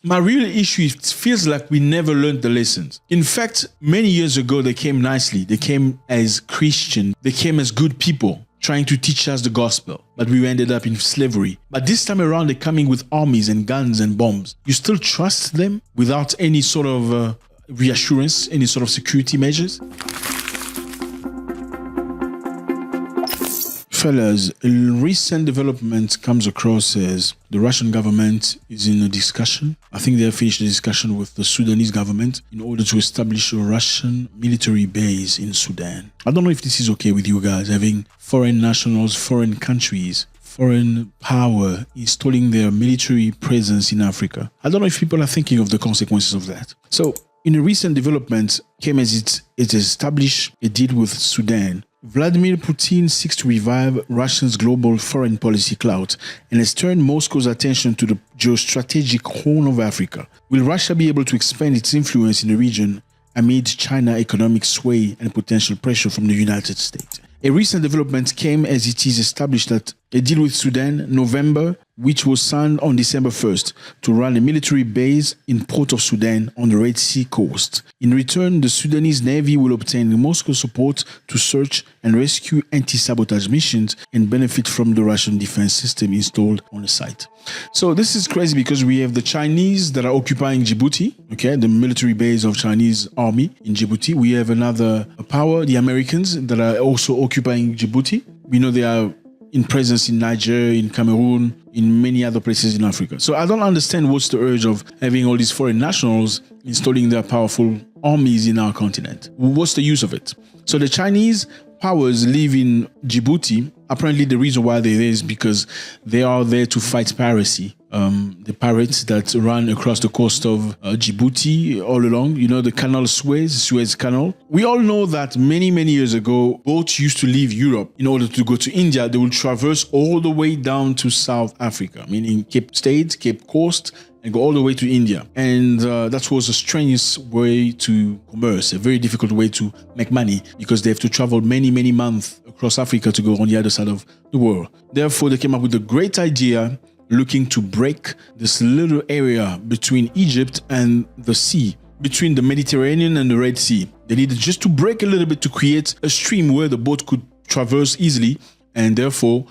My real issue, it feels like we never learned the lessons. In fact, many years ago, they came nicely. They came as Christian. They came as good people, trying to teach us the gospel. But we ended up in slavery. But this time around, they're coming with armies and guns and bombs. You still trust them without any sort of reassurance, any sort of security measures? Fellas, a recent development comes across as the Russian government is in a discussion. I think they have finished the discussion with the Sudanese government in order to establish a Russian military base in Sudan. I don't know if this is okay with you guys, having foreign nationals, foreign countries, foreign power installing their military presence in Africa. I don't know if people are thinking of the consequences of that. So, in a recent development, came as it established a deal with Sudan. Vladimir Putin seeks to revive Russia's global foreign policy clout and has turned Moscow's attention to the geostrategic Horn of Africa. Will Russia be able to expand its influence in the region amid China's economic sway and potential pressure from the United States? A recent development came as it is established that a deal with Sudan, November, which was signed on December 1st to run a military base in Port of Sudan on the Red Sea coast. In return, the Sudanese Navy will obtain Moscow support to search and rescue anti-sabotage missions and benefit from the Russian defense system installed on the site. So this is crazy because we have the Chinese that are occupying Djibouti, okay, the military base of Chinese army in Djibouti. We have another power, the Americans, that are also occupying Djibouti. We know they are in presence in Niger, in Cameroon, in many other places in Africa. So I don't understand what's the urge of having all these foreign nationals installing their powerful armies in our continent. What's the use of it? So the Chinese powers live in Djibouti. Apparently the reason why they're there is because they are there to fight piracy. The pirates that run across the coast of Djibouti all along, you know, the Canal Suez Canal. We all know that many years ago, boats used to leave Europe in order to go to India. They will traverse all the way down to South Africa, meaning Cape States, Cape Coast, and go all the way to India. And that was a strenuous way to commerce, a very difficult way to make money because they have to travel many months across Africa to go on the other side of the world. Therefore, they came up with a great idea looking to break this little area between Egypt and the sea, between the Mediterranean and the Red Sea. They needed just to break a little bit to create a stream where the boat could traverse easily and therefore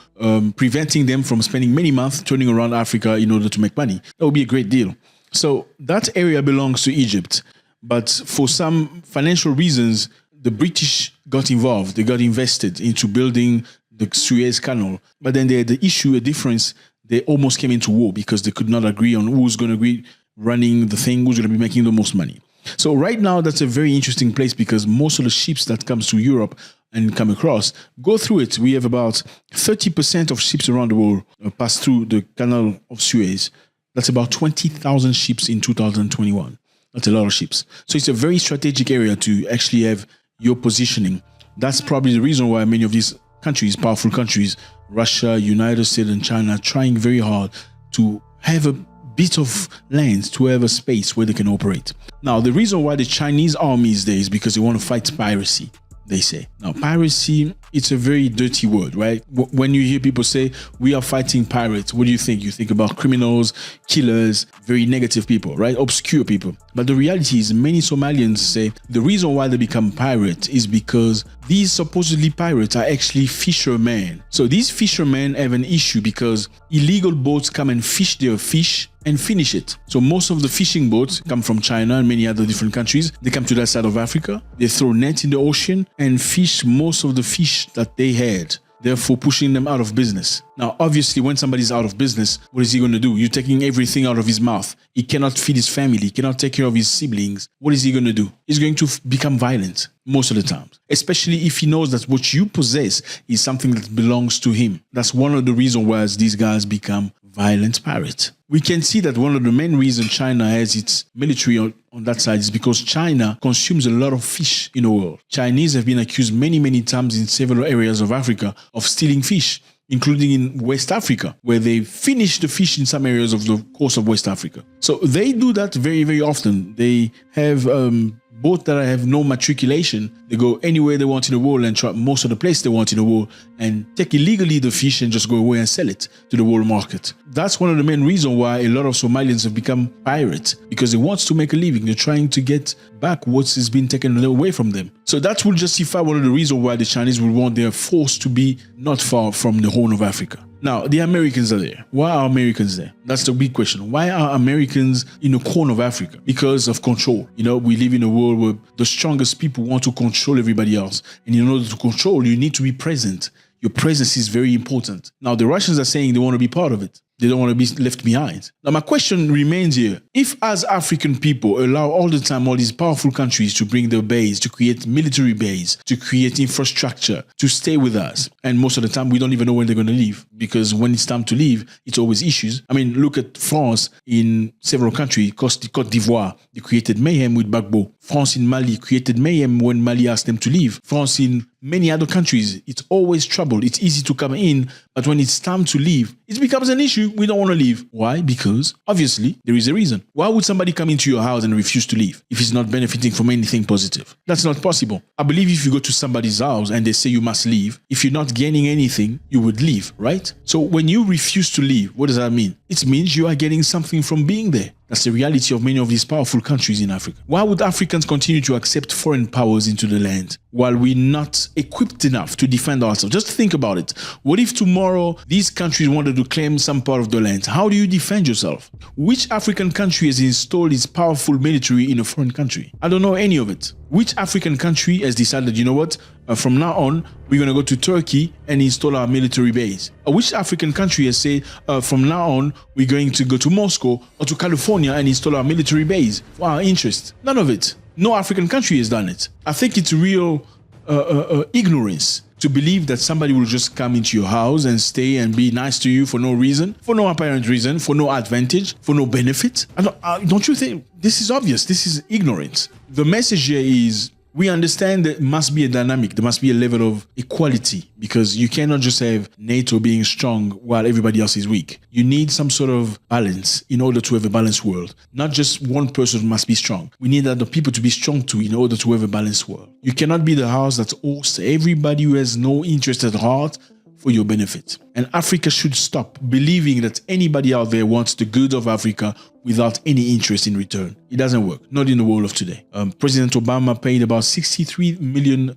preventing them from spending many months turning around Africa in order to make money. That would be a great deal. So that area belongs to Egypt, but for some financial reasons, the British got involved. They got invested into building the Suez Canal. But then they had the issue, a difference. They almost came into war because they could not agree on who's going to be running the thing, who's going to be making the most money. So right now, that's a very interesting place because most of the ships that comes to Europe and come across go through it. We have about 30% of ships around the world pass through the Canal of Suez. That's about 20,000 ships in 2021. That's a lot of ships. So it's a very strategic area to actually have your positioning. That's probably the reason why many of these countries, powerful countries, Russia, United States, and China, are trying very hard to have a bit of land, to have a space where they can operate. Now, the reason why the Chinese army is there is because they want to fight piracy, they say. Now, piracy, it's a very dirty word, right? When you hear people say, we are fighting pirates, what do you think? You think about criminals, killers, very negative people, right? Obscure people. But the reality is many Somalians say the reason why they become pirates is because these supposedly pirates are actually fishermen. So these fishermen have an issue because illegal boats come and fish their fish and finish it. So most of the fishing boats come from China and many other different countries. They come to that side of Africa. They throw nets in the ocean and fish most of the fish that they had, therefore pushing them out of business. Now, obviously, when somebody's out of business, what is he going to do? You're taking everything out of his mouth. He cannot feed his family. He cannot take care of his siblings. What is he going to do? He's going to become violent most of the time, especially if he knows that what you possess is something that belongs to him. That's one of the reasons why these guys become violent pirates. We can see that one of the main reasons China has its military on that side is because China consumes a lot of fish in the world. Chinese have been accused many times in several areas of Africa of stealing fish, including in West Africa, where they finish the fish in some areas of the coast of West Africa. So they do that very often. They have boats that have no matriculation. They go anywhere they want in the world and try most of the place they want in the world and take illegally the fish and just go away and sell it to the world market. That's one of the main reasons why a lot of Somalians have become pirates, because they want to make a living. They're trying to get back what has been taken away from them. So that will justify one of the reasons why the Chinese will want their force to be not far from the Horn of Africa. Now, the Americans are there. Why are Americans there? That's the big question. Why are Americans in the corner of Africa? Because of control. You know, we live in a world where the strongest people want to control everybody else. And in order to control, you need to be present. Your presence is very important. Now, the Russians are saying they want to be part of it. They don't want to be left behind. Now, my question remains here. If as African people allow all the time all these powerful countries to bring their base, to create military base, to create infrastructure, to stay with us, and most of the time we don't even know when they're going to leave, because when it's time to leave, it's always issues. I mean, look at France in several countries. Côte d'Ivoire, they created mayhem with Gbagbo. France in Mali created mayhem when Mali asked them to leave. France in many other countries, it's always trouble. It's easy to come in, but when it's time to leave, it becomes an issue. We don't want to leave. Why? Because obviously there is a reason. Why would somebody come into your house and refuse to leave if it's not benefiting from anything positive? That's not possible. I believe if you go to somebody's house and they say you must leave, if you're not gaining anything, you would leave, right? So when you refuse to leave, what does that mean? It means you are getting something from being there. That's the reality of many of these powerful countries in Africa. Why would Africans continue to accept foreign powers into the land while we're not equipped enough to defend ourselves? Just think about it. What if tomorrow these countries wanted to claim some part of the land? How do you defend yourself? Which African country has installed its powerful military in a foreign country? I don't know any of it. Which African country has decided, you know what, from now on, we're going to go to Turkey and install our military base? Which African country has said, from now on, we're going to go to Moscow or to California and install our military base for our interest? None of it. No African country has done it. I think it's real ignorance to believe that somebody will just come into your house and stay and be nice to you for no reason, for no apparent reason, for no advantage, for no benefit. Don't you think this is obvious? This is ignorance. The message here is, we understand that there must be a dynamic, there must be a level of equality, because you cannot just have NATO being strong while everybody else is weak. You need some sort of balance in order to have a balanced world. Not just one person must be strong. We need other people to be strong too in order to have a balanced world. You cannot be the house that hosts everybody who has no interest at heart for your benefit. And Africa should stop believing that anybody out there wants the good of Africa without any interest in return. It doesn't work, not in the world of today. President Obama paid about $63 million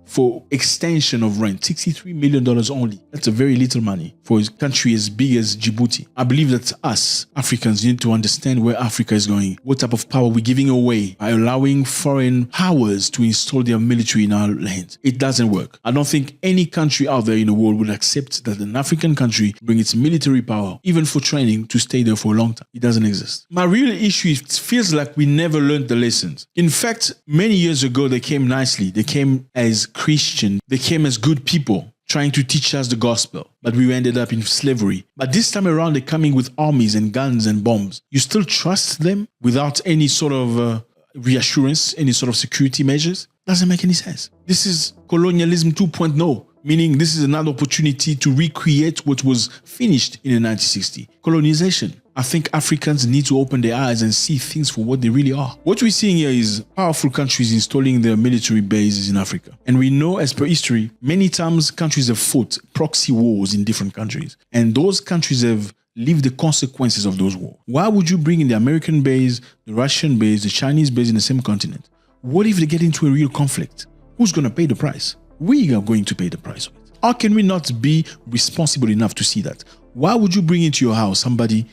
for extension of rent. $63 million only. That's a very little money for a country as big as Djibouti. I believe that us, Africans, need to understand where Africa is going, what type of power we're giving away by allowing foreign powers to install their military in our land. It doesn't work. I don't think any country out there in the world would accept that an African country bring its military power, even for training, to stay there for a long time. It doesn't exist. My real issue is it feels like we never learned the lessons. In fact, many years ago, they came nicely. They came as Christian. They came as good people trying to teach us the gospel, but we ended up in slavery. But this time around, they're coming with armies and guns and bombs. You still trust them without any sort of reassurance, any sort of security measures? Doesn't make any sense. This is colonialism 2.0, meaning this is another opportunity to recreate what was finished in the 1960s. Colonization. I think Africans need to open their eyes and see things for what they really are. What we're seeing here is powerful countries installing their military bases in Africa. And we know, as per history, many times countries have fought proxy wars in different countries. And those countries have lived the consequences of those wars. Why would you bring in the American base, the Russian base, the Chinese base in the same continent? What if they get into a real conflict? Who's going to pay the price? We are going to pay the price of it. How can we not be responsible enough to see that? Why would you bring into your house somebody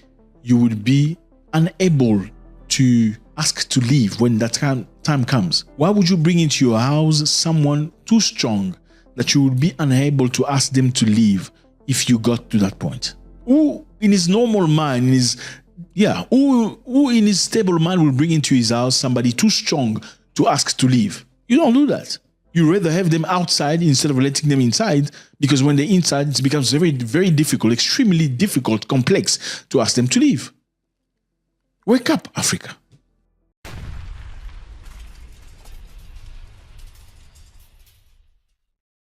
you would be unable to ask to leave when that time comes? Why would you bring into your house someone too strong that you would be unable to ask them to leave if you got to that point? Who in his normal mind, who in his stable mind will bring into his house somebody too strong to ask to leave? You don't do that. You rather have them outside instead of letting them inside, because when they're inside, it becomes very, very difficult, extremely difficult, complex to ask them to leave. Wake up, Africa.